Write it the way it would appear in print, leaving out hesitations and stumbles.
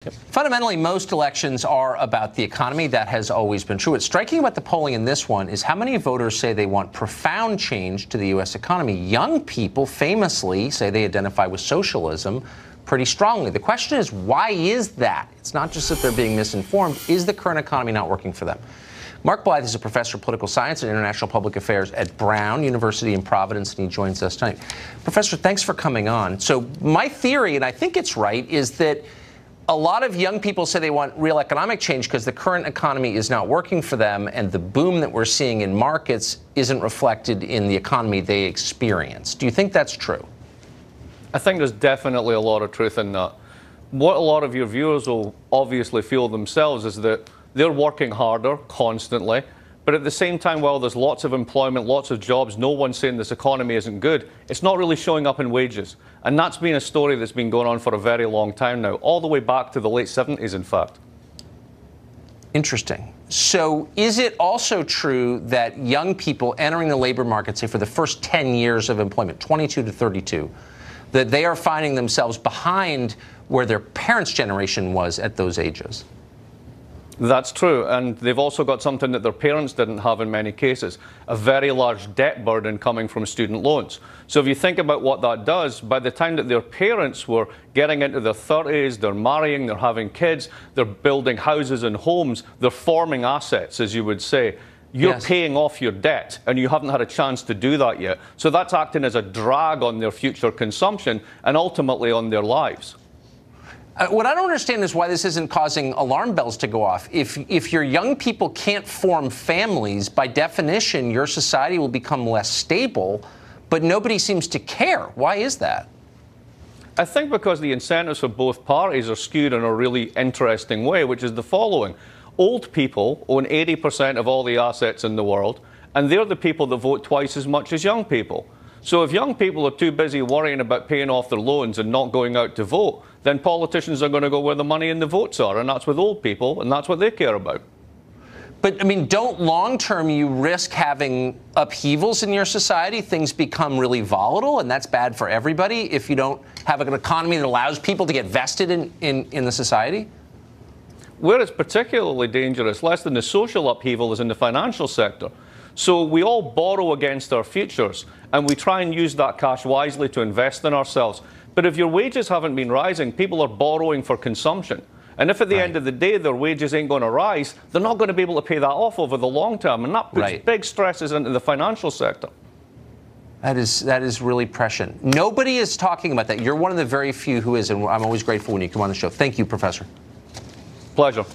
Fundamentally, most elections are about the economy. That has always been true. What's striking about the polling in this one is how many voters say they want profound change to the U.S. economy. Young people famously say they identify with socialism pretty strongly. The question is, why is that? It's not just that they're being misinformed. Is the current economy not working for them? Mark Blyth is a professor of political science and international public affairs at Brown University in Providence, and he joins us tonight. Professor, thanks for coming on. So my theory, and I think it's right, is that a lot of young people say they want real economic change because the current economy is not working for them, and the boom that we're seeing in markets isn't reflected in the economy they experience. Do you think that's true? I think there's definitely a lot of truth in that. What a lot of your viewers will obviously feel themselves is that they're working harder constantly, but at the same time, while there's lots of employment, lots of jobs, no one's saying this economy isn't good, it's not really showing up in wages. And that's been a story that's been going on for a very long time now, all the way back to the late 70s, in fact. Interesting. So is it also true that young people entering the labor market, say for the first 10 years of employment, 22 to 32, that they are finding themselves behind where their parents' generation was at those ages? That's true, and they've also got something that their parents didn't have in many cases, a very large debt burden coming from student loans. So if you think about what that does, by the time that their parents were getting into their 30s, they're marrying, they're having kids, they're building houses and homes, they're forming assets, as you would say. You're paying off your debt, and you haven't had a chance to do that yet. So that's acting as a drag on their future consumption and ultimately on their lives. What I don't understand is why this isn't causing alarm bells to go off. If your young people can't form families, by definition, your society will become less stable, but nobody seems to care. Why is that? I think because the incentives for both parties are skewed in a really interesting way, which is the following. Old people own 80% of all the assets in the world, and they're the people that vote twice as much as young people. So if young people are too busy worrying about paying off their loans and not going out to vote, then politicians are going to go where the money and the votes are, and that's with old people, and that's what they care about. But, I mean, don't long-term you risk having upheavals in your society? Things become really volatile, and that's bad for everybody if you don't have an economy that allows people to get vested in the society? Where it's particularly dangerous, less than the social upheaval, is in the financial sector. So we all borrow against our futures, and we try and use that cash wisely to invest in ourselves. But if your wages haven't been rising, people are borrowing for consumption. And if at the end of the day their wages ain't going to rise, they're not going to be able to pay that off over the long term. And that puts big stresses into the financial sector. That is really prescient. Nobody is talking about that. You're one of the very few who is, and I'm always grateful when you come on the show. Thank you, Professor. Pleasure.